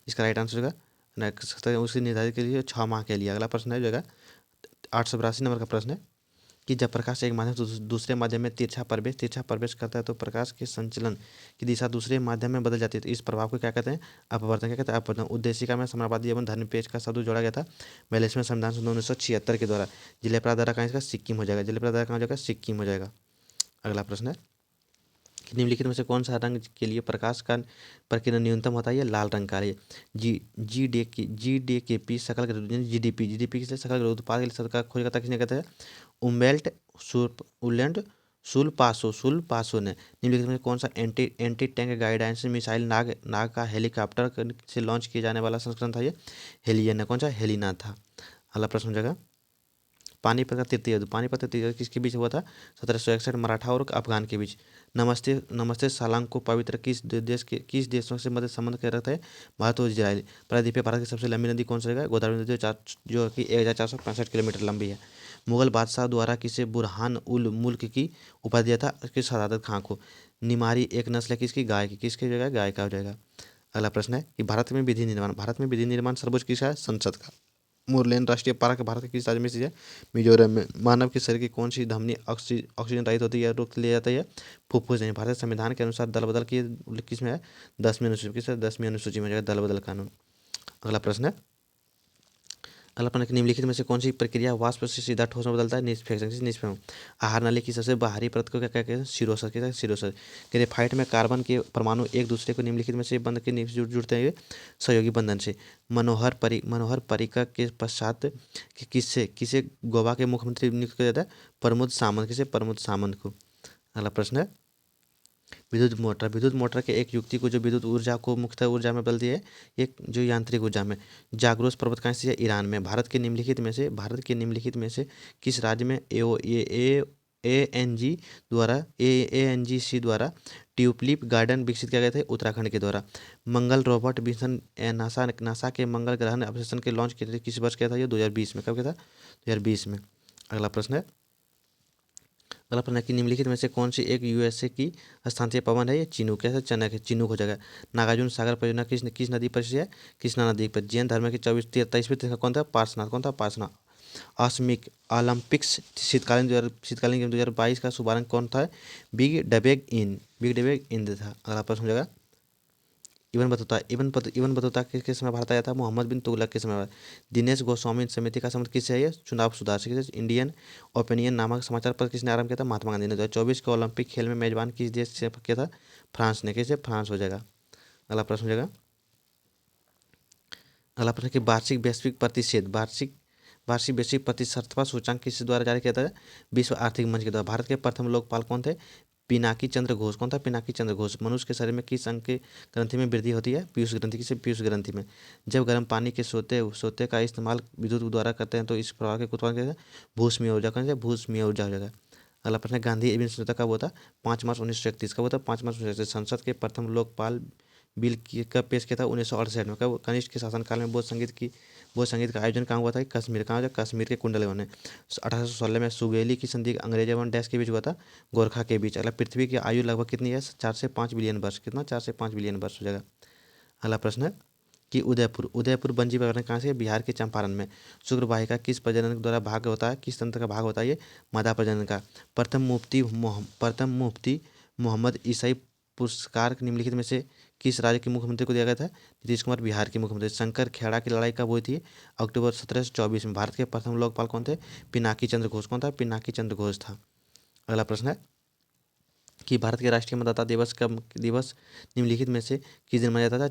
इसका राइट आंसर होगा नेक्स्ट उसी निर्धारित के लिए 6 माह के लिए। अगला प्रश्न है जो है 882 नंबर का प्रश्न है कि जब प्रकाश एक माध्यम से दूसरे माध्यम में तिरछा प्रवेश करता है तो प्रकाश के संचलन की दिशा दूसरे माध्यम में बदल जाती है। तो इस प्रभाव को क्या कहते हैं? अपवर्तन। क्या कहते हैं? अपवर्तन। उद्देशिका में समाजवादी एवं धर्मनिरपेक्ष का शब्द जोड़ा गया था 42वें संविधान संशोधन 1976 के द्वारा। जिले प्राधिकार कहाँ इसका? सिक्किम हो जाएगा। जिले प्राधिकार कहाँ हो जाएगा? सिक्किम हो जाएगा। अगला प्रश्न है कि निम्नलिखित में से कौन सा रंग के लिए प्रकाश का प्रकीर्णन न्यूनतम होता है? ये लाल रंग का है। GDKP सकल घरेलू GDP से सकल घरेलू उत्पाद के लिए सरकार खोज करता किसने कहते हैं? उम्बेल्ट सुलपासो ने। निम्नलिखित में कौन सा एंटी टैंक गाइडेंस मिसाइल नाग का हेलीकॉप्टर से लॉन्च किए जाने वाला संस्करण था? ये हेलियन है। कौन सा? हेलिना था। अगला प्रश्न हो जाएगा पानीपत का तृतीय युद्ध। पानीपत का तृतीय युद्ध किसके बीच हुआ था? 1761 मराठा और अफगान के बीच। नमस्ते सलाम को पवित्र किस देशों से मध्य संबंध कर रखता है? भारत और इजराइल। प्रायद्वीपीय भारत की सबसे लंबी नदी कौन सी जगह? गोदावरी नदी जो कि 1465 किलोमीटर लंबी है। मुगल बादशाह द्वारा किसे बुरहान उल मुल्क की उपाधि दिया था? किस शहादत खां को। निमारी एक नस्ल है किसकी? गाय की। किसकी जगह? गाय का हो जाएगा। अगला प्रश्न है कि भारत में विधि निर्माण सर्वोच्च किसका है? संसद का। मुरलेन राष्ट्रीय पार्क भारत के किस राज्य में स्थित है? मिजोरम में। मानव के शरीर की कौन सी धमनी ऑक्सीजन रहित होती है? रोक लिया जाता है? फुफ्फुस नहीं। भारतीय संविधान के अनुसार दल बदल की किस में है? 10वीं अनुसूची। किस 10वीं अनुसूची में जाएगा दल बदल कानून। अगला प्रश्न है निम्नलिखित में से कौन सी प्रक्रिया वाष्प से सीधा ठोस में बदलता है? निष्पक्षता। आहार नाली की सबसे बाहरी परत को क्या कहते हैं? सिरोसर। क्या सिरोसर। ग्रेफाइट में कार्बन के परमाणु एक दूसरे को निम्नलिखित में से बंध के जुड़ते हैं सहयोगी बंधन से। मनोहर पर्रिकर के पश्चात किसे गोवा के मुख्यमंत्री नियुक्त किया जाता है? प्रमोद सावंत। किसे? प्रमोद सावंत को। अगला प्रश्न है विद्युत मोटर के एक युक्ति को जो विद्युत ऊर्जा को मुख्य ऊर्जा में बदलती है एक जो यांत्रिक ऊर्जा में। जाग्रोस पर्वत कहाँ से है? ईरान में। भारत के निम्नलिखित में से किस राज्य में ANGC द्वारा ट्यूलिप गार्डन विकसित किया गया था? उत्तराखंड के द्वारा। मंगल रोबोट मिशन नासा के मंगल ग्रह ऑब्जर्वेशन के लॉन्च किए थे किस वर्ष किया था? ये 2020 में। कब किया था? 2020 में। अगला प्रश्न है कि निम्नलिखित में से कौन सी एक USA की स्थानीय पवन है? ये चिनूक। कैसे? चनक है। चिनूक हो जाएगा। नागार्जुन सागर परियोजना किस नदी पर है? कृष्णा नदी पर। जैन धर्म के 23वीं तीर्थ कौन था? पार्श्वनाथ। कौन था? पार्श्वनाथ। ओलंपिक्स शीतकालीन 2022 का शुभारंभ कौन था? बिग डबेग इन था। अगला प्रश्न हो जाएगा इबन बतूता के समय भारत आया था? मोहम्मद बिन तुगलक के समय। दिनेश गोस्वामी समिति का संबंध किससे है? ये चुनाव सुधार से। इंडियन ओपिनियन नामक समाचार पत्र किसने आरंभ किया था? महात्मा गांधी ने। 2024 के ओलंपिक खेल में मेजबान किस देश से किया था? फ्रांस ने। किसे? फ्रांस हो जाएगा। अगला प्रश्न हो जाएगा। अगला प्रश्न कि वार्षिक वैश्विक प्रतिशत वार्षिक वैश्विक प्रतिस्पर्धा सूचांक किस द्वारा जारी किया था? विश्व आर्थिक मंच के द्वारा। भारत के प्रथम लोकपाल कौन थे? पिनाकी चंद्र घोष। कौन था? पिनाकी चंद्र घोष। मनुष्य के शरीर में किस अंग के ग्रंथि में वृद्धि होती है? पीयूष ग्रंथि। किसे? पीयूष ग्रंथि में। जब गर्म पानी के सोते का इस्तेमाल विद्युत द्वारा करते हैं तो इस प्रवाह के उत्पादन कहते हैं भूस्मीय ऊर्जा। कौन से? भूस्मीय ऊर्जा हो जाएगा। अगला प्रश्न है गांधी एवं समझौता कब हुआ था? 5 मार्च 1931। कब हुआ था? 5 मार्च 1931। संसद के प्रथम लोकपाल बिल कब पेश किया था? 1968 में। कब? कनिष्ठ के शासनकाल में बोध संगीत का आयोजन कहाँ हुआ था? कश्मीर। कहाँ हुआ? कश्मीर के कुंडल में। 1816 में सुगेली की संधि अंग्रेज एवं डैश के बीच हुआ था? गोरखा के बीच। अगला पृथ्वी की आयु लगभग कितनी है? 4 से 5 बिलियन वर्ष। कितना? 4 से 5 बिलियन वर्ष हो जाएगा। अगला प्रश्न है कि उदयपुर वन्यजीव अभयारण्य कहाँ से? बिहार के चंपारण में। शुक्र वाहिका किस प्रजनन द्वारा भाग होता है? किस तंत्र का भाग होता है? ये मादा प्रजनन का। प्रथम मुफ्ती मोहम्मद ईसाई पुरस्कार निम्नलिखित में से किस राज्य के मुख्यमंत्री को दिया गया था? नीतीश कुमार। बिहार के मुख्यमंत्री। शंकर खेड़ा की लड़ाई कब हुई थी? अक्टूबर 1724 में। भारत के प्रथम लोकपाल कौन थे? पिनाकी चंद्र घोष। कौन था? पिनाकी चंद्र घोष था। अगला प्रश्न है कि भारत के राष्ट्रीय मतदाता दिवस निम्नलिखित में से किस दिन मनाया जाता था?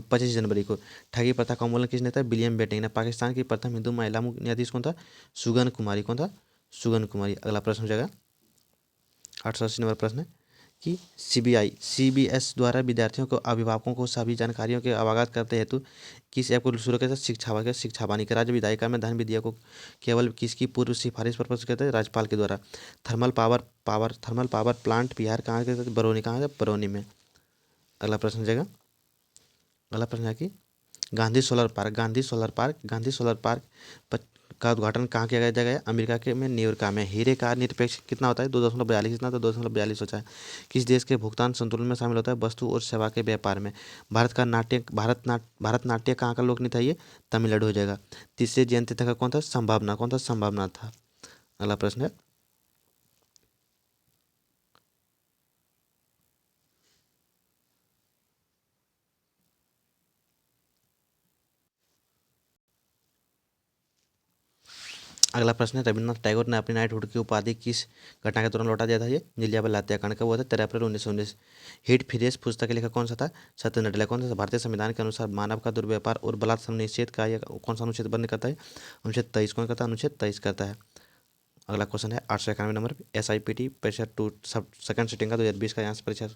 25 जनवरी को। ठगी प्रथा का उन्मूलन किसने था? विलियम बेंटिंक ने। पाकिस्तान की प्रथम हिंदू महिला मुख्य न्यायाधीश कौन था? सुगन कुमारी। कौन था? सुगन कुमारी। अगला प्रश्न हो जाएगा 880 नंबर प्रश्न है कि सीबीएस द्वारा विद्यार्थियों को अभिभावकों को सभी जानकारियों के अवगत करते हेतु किस ऐप को शुरू किया था? शिक्षा वाणी के। राज्य विधायिका में धन विधेयक को केवल किसकी पूर्व सिफारिश पर प्रस्तुत किया था? राज्यपाल के द्वारा। थर्मल पावर प्लांट बिहार कहाँ के? बरौनी। कहाँ है? बरौनी में। अगला प्रश्न हो जाएगा। अगला प्रश्न है कि गांधी सोलर पार्क का उद्घाटन कहाँ किया जाएगा? अमेरिका के में न्यूयॉर्क में। हीरे का निरपेक्ष कितना होता है? 2.42। कितना? तो 2.42 होता है। किस देश के भुगतान संतुलन में शामिल होता है? वस्तु और सेवा के व्यापार में। भारतनाट्य कहाँ का लोक नृत्य है? ये तमिलनाडु हो जाएगा। तीसरे जयंती तक का कौन था? संभावना। कौन था? संभावना था। अगला प्रश्न है रविन्द्रनाथ टैगोर ने अपनी नाइटहुड की उपाधि किस घटना के दौरान लौटा दिया था? ये जलियांवाला हत्याकांड कब हुआ था? 13 अप्रैल 1919। हिट फिरेस पुस्तक के लेखक कौन सा था? सत्येंद्र नडेला। कौन सा? भारतीय संविधान के अनुसार मानव का दुर्व्यापार और बलात्कार निषेध का यह कौन सा अनुच्छेद बंद करता है? अनुच्छेद 23। कौन करता है? अनुच्छेद 23 करता है। अगला क्वेश्चन है 891 नंबर SIPT परीक्षा 2 सब सेकंड सिटिंग का 2020 का यहाँ से परीक्षा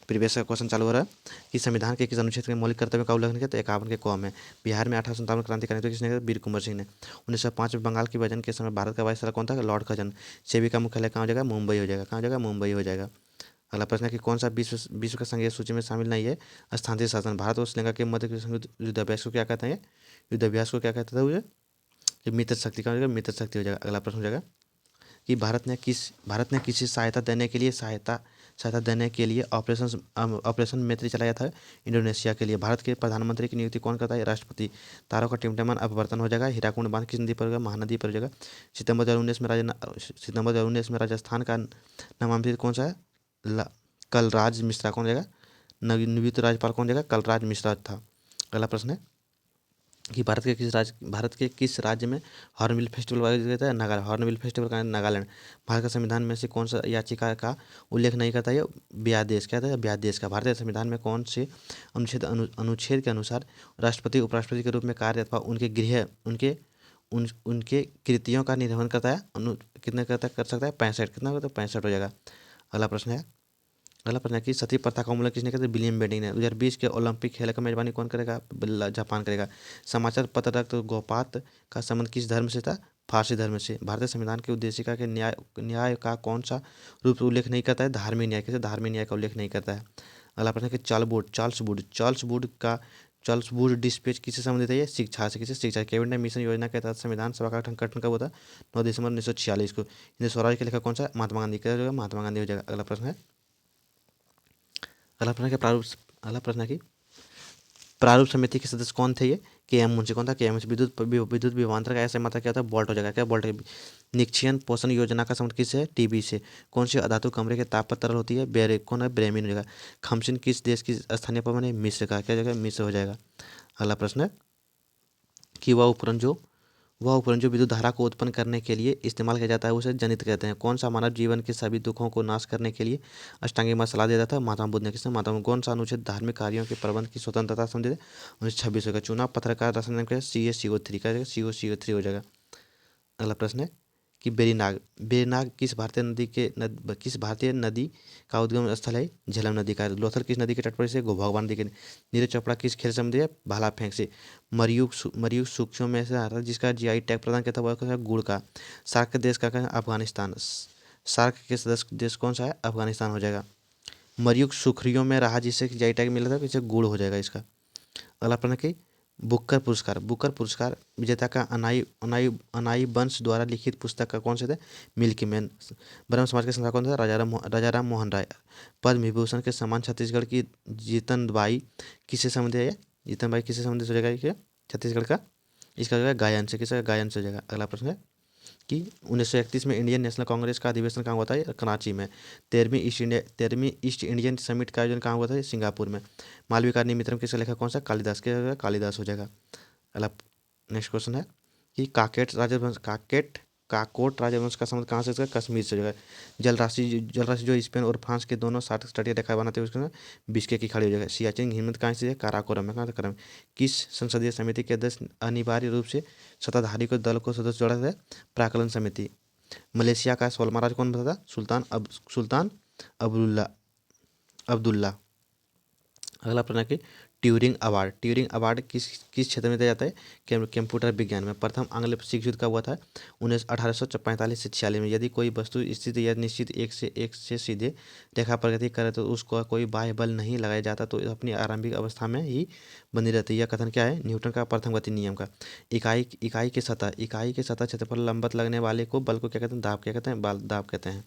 प्रीवियस का क्वेश्चन चालू हो रहा है कि संविधान के किस अनुच्छेद के मौलिक कर्तव्य का उल्लेखन किया? तो 51 के कौम है। बिहार में 1857 क्रांतिकारी तो किसने किया? वीर कुंवर सिंह ने। 1905 में बंगाल की विभाजन के समय भारत का वायसराय कौन था? Lord Curzon. सेबी का मुख्यालय कहाँ हो जाएगा? मुंबई हो जाएगा। कहाँ हो जाएगा? मुंबई हो जाएगा। अगला प्रश्न है कि कौन सा विश्व का संघीय सूची में शामिल नहीं है? स्थानीय शासन। भारत और श्रीलंका के मध्य के युद्धाभ्यास को क्या कहते हैं? युद्धाभ्यास को क्या कहते थे? ये मित्र शक्ति का हो जाएगा। मित्र शक्ति हो जाएगा। अगला प्रश्न हो जाएगा कि भारत ने किसी सहायता देने के लिए ऑपरेशन मैत्री चलाया था इंडोनेशिया के लिए। भारत के प्रधानमंत्री की नियुक्ति कौन करता है? राष्ट्रपति। तारों का टिमटिमान अपवर्तन हो जाएगा। हीराकुंड बांध किस नदी पर होगा? महानदी पर हो जाएगा। सितंबर 2019 में राजस्थान का नामांकित कौन सा है? कलराज मिश्रा। कौन हो जाएगा? नियुक्त राज्यपाल कौन हो जाएगा? कलराज मिश्रा था। अगला प्रश्न है कि भारत के किस राज्य में हॉर्नबिल फेस्टिवल आयोजित किया जाता है? नागालैंड। हॉर्नबिल फेस्टिवल का नागालैंड। भारत का संविधान में से कौन सा याचिका का उल्लेख नहीं करता है? ब्यादेश। क्या था? ब्यादेश का। भारतीय संविधान में कौन से अनुच्छेद के अनुसार राष्ट्रपति उपराष्ट्रपति के रूप में कार्य अथवा उनके कृतियों का निर्वहन करता है? कितने कर सकता है? 65। कितना होता है? 65 हो जाएगा। अगला प्रश्न है कि सती प्रथा का उन्मूलन किसने किया? विलियम बेंटिंक ने। 2020 के ओलंपिक खेल का मेजबानी कौन करेगा? जापान करेगा। समाचार पत्र रक्त गोपात का संबंध किस धर्म से था? फारसी धर्म से। भारतीय संविधान की उद्देशिका के न्याय का कौन सा रूप उल्लेख नहीं करता है? धार्मिक न्याय। कैसे? धार्मिक न्याय का उल्लेख नहीं करता है। अगला प्रश्न है कि चार्ल्स वुड डिस्पैच किससे संबंधित है? ये शिक्षा से। किसे? शिक्षा। कैबिनेट मिशन योजना के तहत संविधान सभा का गठन कब होता है? 9 दिसंबर 1946 को। हिंद स्वराज के लेखक कौन सा? महात्मा गांधी। क्या हो जाएगा? महात्मा गांधी हो जाएगा। अगला प्रश्न है अगला प्रश्न है कि प्रारूप समिति के सदस्य कौन थे? ये KM मुंशी कौन था? KM मुंशी। विद्युत विभवांतर का ऐसे मात्रा क्या होता है? वोल्ट हो जाएगा। क्या वोल्ट? निक्षयन पोषण योजना का संबंध किससे है? TB से। कौन सी अधातु कमरे के ताप पर तरल होती है? कौन है? ब्रेमिन हो जाएगा। खमसिन किस देश की स्थानीय पवन है? मिस्र का। क्या जगह? मिस्र हो जाएगा। अगला प्रश्न है कि वह उपकरण जो विद्युत धारा को उत्पन्न करने के लिए इस्तेमाल किया जाता है उसे जनित कहते हैं। कौन सा मानव जीवन के सभी दुखों को नाश करने के लिए अष्टांगिक मार्ग सलाह देता था? महात्मा बुद्ध ने। किसने? महात्मा बुद्ध। कौन सा अनुच्छेद धार्मिक कार्यों के प्रबंध की स्वतंत्रता समझे थे? 1926 का। चुनाव पत्रकार रासायनिक का CaCO3 का। CaCO3 हो जाएगा। अगला प्रश्न है कि बेरीनाग किस भारतीय नदी का उद्गम स्थल है? झेलम नदी का। लोथल किस नदी के तट पर से? भगवान नदी के। नीरज चोपड़ा किस खेल संबंधी है? भाला फेंक से। मरयुक सूक्ष्म में से आता है जिसका GI टैग प्रदान किया था वो है गुड़ का। सार्क के देश का है? अफगानिस्तान। सार्क के सदस्य देश कौन सा है? अफगानिस्तान हो जाएगा। मरयुक सुखरियों में रहा जिसे GI टैग मिला था, इसे गुड़ हो जाएगा इसका। अगला प्रश्न की बुकर पुरस्कार विजेता का अनाई बंश द्वारा लिखित पुस्तक का कौन से थे? Milky man. ब्रह्म समाज के संस्थापक कौन थे? राजाराम मोहन राय। पद्म विभूषण के समान छत्तीसगढ़ की जीतनबाई किससे संबंधित है? जीतनबाई किससे संबंधित हो जाएगा? ये छत्तीसगढ़ का, इसका जो है गायन से। किसका? गायन से हो जाएगा। अगला प्रश्न है कि 1931 में इंडियन नेशनल कांग्रेस का अधिवेशन कहाँ हुआ था? कराची में। 13वीं ईस्ट इंडियन समिट का आयोजन कहाँ हुआ था? सिंगापुर में। मालविका अग्निमित्रम किसका लेखक कौन सा? कालिदास के। कालिदास हो जाएगा। अगला नेक्स्ट क्वेश्चन है कि काकोट राजवंश का संबंध कहाँ से? इसका कश्मीर से हो जाएगा। जल राशि जो स्पेन और फ्रांस के दोनों साथ तटीय रेखा बनाते हैं उसका बिस्के की खाड़ी हो जाएगा। सियाचिन हिमनद कहाँ से है? काराकोरम है। कहाँ से? करम। किस संसदीय समिति के अध्यक्ष अनिवार्य रूप से सत्ताधारी को दल को सदस्य जोड़ा है? प्राक्कलन समिति। मलेशिया का 16वां राज कौन बना था? सुल्तान अब्दुल्ला। अगला प्रश्न है कि ट्यूरिंग अवार्ड किस किस क्षेत्र में दिया जाता है? कंप्यूटर विज्ञान में। प्रथम आंग्ल शिख युद्ध का हुआ था 1845 से 46 में। यदि कोई वस्तु स्थित या निश्चित एक से सीधे रेखा प्रगति करे तो उसको कोई बाह्य बल नहीं लगाया जाता तो अपनी आरंभिक अवस्था में ही बनी रहती है। यह कथन क्या है? न्यूटन का प्रथम गति नियम का। इकाई के सतह क्षेत्र पर लंबवत लगने वाले को बल को क्या कहते हैं? दाब। क्या कहते हैं? दाब कहते हैं।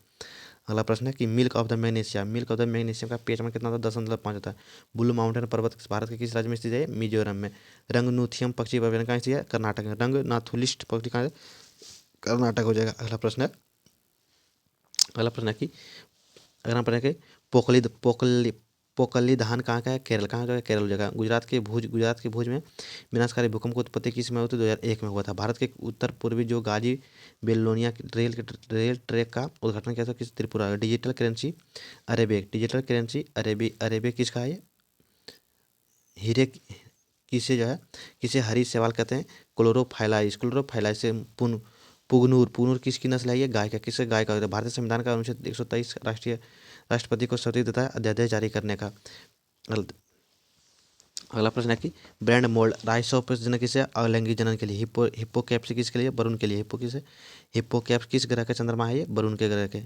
अगला प्रश्न है कि मिल्क ऑफ द मैग्नीशियम का pH मान कितना होता है? 10.5 होता है। ब्लू माउंटेन पर्वत भारत के किस राज्य में स्थित है? मिजोरम में। रंगनूथियम पक्षी अभयारण्य कहाँ स्थित है? कर्नाटक में। रंगनाथुलिस्ट पक्षी कहाँ है? कर्नाटक हो जाएगा। अगला प्रश्न है कि अगला प्रश्न है कि पोकली धान कहाँ का है? केरल। कहाँ का है? केरल हो जाएगा। गुजरात के भुज में विनाशकारी भूकंप की उत्पत्ति किस में हुई थी? 2001 में हुआ था। भारत के उत्तर पूर्वी जो गाजी बेलोनिया रेल ट्रैक का उद्घाटन किया था किस? त्रिपुरा। डिजिटल करेंसी अरेबिक किसका है? हीरे किसे जो है किसे हरी शैवाल कहते हैं? क्लोरोफाइलाइस से पुगनूर किसकी नस्ल है? ये गाय का। किसके? गाय का होता है। भारतीय संविधान का अनुच्छेद 123 राष्ट्रपति को शक्ति देता है अध्यादेश जारी करने का। अगला प्रश्न है कि ब्रांड मोल्ड राइसोप्रोजेन किसे? अलैंगिक जनन के लिए। हिप्पोकैप्स किसके लिए? वरुण के लिए। हिप्पोकैप्स किस ग्रह के चंद्रमा है? ये वरुण के ग्रह के।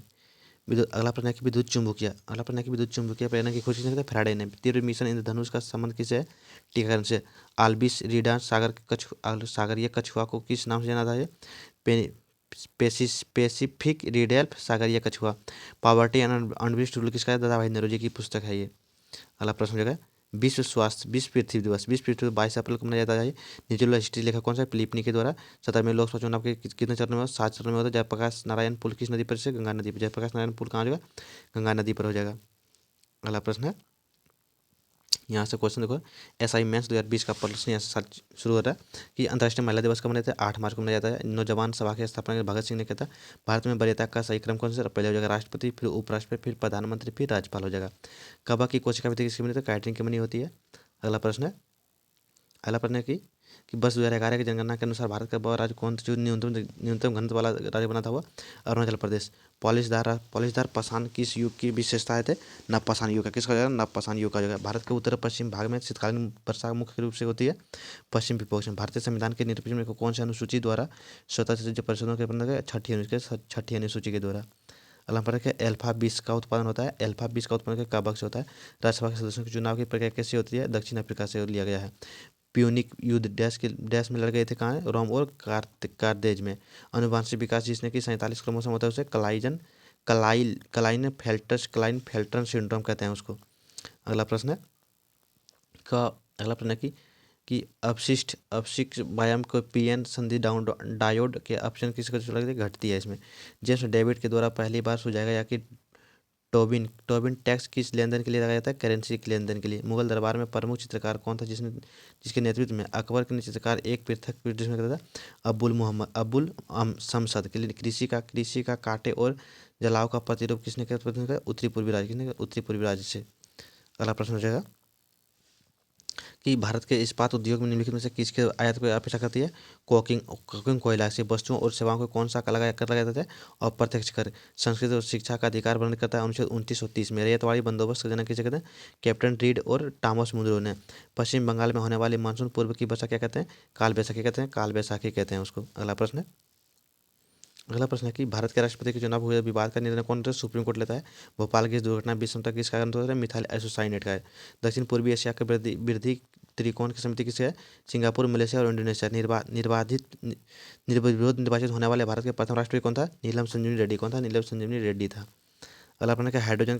अगला प्रश्न है कि विद्युत चुम्बकीय प्रेरणा की खोज किसने की? फैराडे ने। तीव्र मिशन इंद्रधनुष का संबंध किसे है? टीकाकरण से। आल्बिस रीडा सागरीय कछुआ को किस नाम से जाना था? ये पेसिफिक रिडेल्फ सागरीय कछुआ। पॉवर्टी एंड अनविस्ट रूल किसका है? दादा भाई नौरोजी की पुस्तक है ये। अगला प्रश्न हो जाएगा विश्व पृथ्वी दिवस 22 अप्रैल को मनाया जाता है। नेचुरल हिस्ट्री लेखक कौन सा है? फिलिपनी के द्वारा। 17वें लोकसभा चुनाव के कितने चरण में? 7 चरण में होता है। जयप्रकाश नारायण पुल किस नदी पर से? गंगा नदी पर। जयप्रकाश नारायण पुल कहाँ हो जाएगा? गंगा नदी पर हो जाएगा। अगला प्रश्न है यहाँ से क्वेश्चन देखो SI मेंस 2020 का प्रश्न यहाँ से शुरू हो रहा है कि अंतर्राष्ट्रीय महिला दिवस कब मनाते हैं? 8 मार्च को मनाया जाता है। नौजवान सभा की स्थापना भगत सिंह ने किया था। भारत में वरीयता का सही क्रम कौन सा? पहले हो जाएगा राष्ट्रपति, फिर उपराष्ट्रपति, फिर प्रधानमंत्री, फिर राज्यपाल हो जाएगा। कबा की कोशिका विधि किसकी बनी? तो काइटिन की बनी होती है। अगला प्रश्न है कि वर्ष 2011 की जनगणना के अनुसार भारत का वह राज्य कौन था जो न्यूनतम घनत्व वाला राज्य बना था? हुआ अरुणाचल प्रदेश। पॉलिशदार पाषाण किस युग की विशेषताएं थे? नवपाषाण युग का। किसका हो जाएगा? नवपाषाण युग का हो जाएगा। भारत के उत्तर पश्चिम भाग में शीतकालीन वर्षा मुख्य रूप से होती है पश्चिम विपक्ष में। भारतीय संविधान के निरपेक्ष में कौन सी अनुसूची द्वारा स्वतः जो परिषदों के बंधक छठी अनुसूची के द्वारा। अगला प्रश्न है अल्फा 20 का उत्पादन होता है। अल्फा 20 का उत्पादन कब से होता है? राज्यसभा के सदस्यों के चुनाव की प्रक्रिया कैसे होती है? दक्षिण अफ्रीका से लिया गया है। प्यूनिक युद्ध डैश में लड़ गए थे कहाँ? रोम और कारदेज में। अनुवांशिक विकास जिसने कि 47 क्रोमोसोम होता है उसे क्लाइन फेल्टन सिंड्रोम कहते हैं उसको। अगला प्रश्न है कि कि अपशिष्ट अपशिष्ट व्यायाम को पीएन संधि डायोड के ऑप्शन किसको घटती है इसमें। जेम्स डेविड के द्वारा पहली बार सुझाया गया कि टोबिन टोबिन टैक्स किस लेनदेन के लिए लगाया जाता है, करेंसी के लेनदेन के लिए। मुगल दरबार में प्रमुख चित्रकार कौन था जिसके नेतृत्व में अकबर के चित्रकार एक पृथक प्रदर्शन करता था, अबुल शमसद के लिए। कृषि का कांटे और जलाव का प्रतिरूप किसने किया, उत्तरी पूर्वी राज्य, किसने उत्तरी पूर्वी राज्य से। अगला प्रश्न हो जाएगा कि भारत के इस्पात उद्योग में निम्नलिखित में से किसके आयात को अपेक्षा करती है, कोकिंग कोयला से वस्तुओं और सेवाओं को कौन सा कर लगाया जाता है, अप्रत्यक्ष कर। संस्कृत और शिक्षा का अधिकार वर्णन करता है अनुच्छेद 29 और 30 में। रैयतवाड़ी बंदोबस्त का जनक किसे कहते हैं, कैप्टन रीड और टॉमस मुनरो ने। पश्चिम बंगाल में होने वाली मानसून पूर्व की वर्षा क्या कहते हैं, काल बैसाखी कहते हैं, काल बैसाखी कहते हैं उसको। अगला प्रश्न है कि भारत के राष्ट्रपति के चुनाव हुए विवाद का निर्णय कौन सा सुप्रीम कोर्ट लेता है। भोपाल गैस दुर्घटना विषमता किस कारण होता है, मिथाइल आइसोसाइनेट का है। दक्षिण पूर्वी एशिया के वृद्धि त्रिकोण की समिति किसकी है, सिंगापुर, मलेशिया और इंडोनेशिया। निर्विरोध निर्वाचित होने वाले भारत के प्रथम राष्ट्रपति कौन था, नीलम संजीवनी रेड्डी। कौन था, नीलम संजीवनी रेड्डी था। अगला प्रश्न है हाइड्रोजन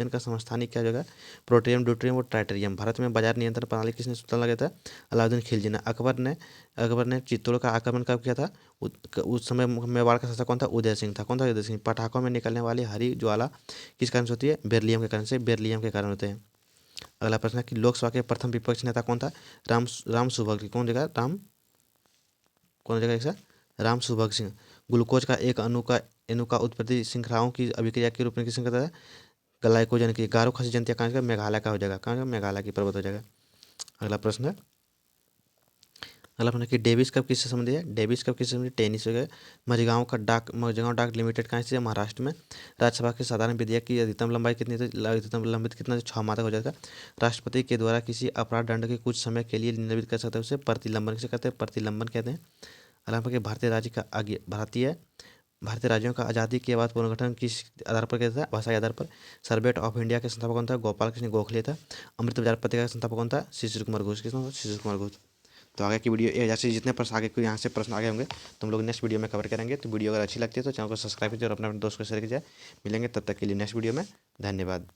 का समस्थानिक क्या जगह, प्रोटेरियम, ड्यूटेरियम और ट्राइटेरियम। भारत में बाजार नियंत्रण प्रणाली किसने लगाया था, अलाउद्दीन खिलजी ने। अकबर ने चित्तौड़ का आक्रमण कब किया था, उस समय मेवाड़ का शासक कौन था, उदय सिंह था। कौन था, उदय सिंह। पटाखों में निकलने वाली हरी ज्वाला किस कारण से होती है, बेरिलियम के कारण से, बेरिलियम के कारण होते हैं। अगला प्रश्न है कि लोकसभा के प्रथम विपक्ष नेता कौन था, राम सुभग। कौन जगह राम सुभग सिंह। ग्लूकोज का एक अणु का उत्पत्ति श्रृंखलाओं की अभिक्रिया के रूप में किसने कहता है, ग्लाइकोजन की। गारो खासी जनजाति कहाँ का, मेघालय का हो जाएगा। कहाँ का, मेघालय की पर्वत हो जाएगा। अगला प्रश्न कि डेविस कप किससे संबंधित है, डेविस कप किससे संबंधित, टेनिस हो गया। मझगांव डाक लिमिटेड कहाँ से, महाराष्ट्र में। राज्यसभा के साधारण विधेयक की अधिकतम लंबाई कितनी थी, अधिकतम लंबित कितना, 6 माह तक हो जाएगा। राष्ट्रपति के द्वारा किसी अपराध दंड के कुछ समय के लिए निलंबित कर सकते हैं उसे प्रतिलंबन किसे कहते हैं, प्रतिलंबन कहते हैं। अगला कि भारतीय राज्यों का आज़ादी के बाद पुनर्गठन किस आधार पर किया था, भाषाई आधार पर। सर्वेट ऑफ इंडिया के संस्थापक कौन था, गोपाल कृष्ण गोखले था। अमृत बाजार पत्रिका का संस्थापक कौन था, शिशिर कुमार घोष। किसने, शिशिर कुमार घोष। तो आगे की वीडियो जैसे जितने प्रश्न आगे यहाँ से प्रश्न आगे होंगे तुम लोग नेक्स्ट वीडियो में कवर करेंगे। तो वीडियो अगर अच्छी लगती है तो चैनल को सब्सक्राइब कीजिए और अपने दोस्त को शेयर कीजिए। मिलेंगे तब तक के लिए नेक्स्ट वीडियो में। धन्यवाद।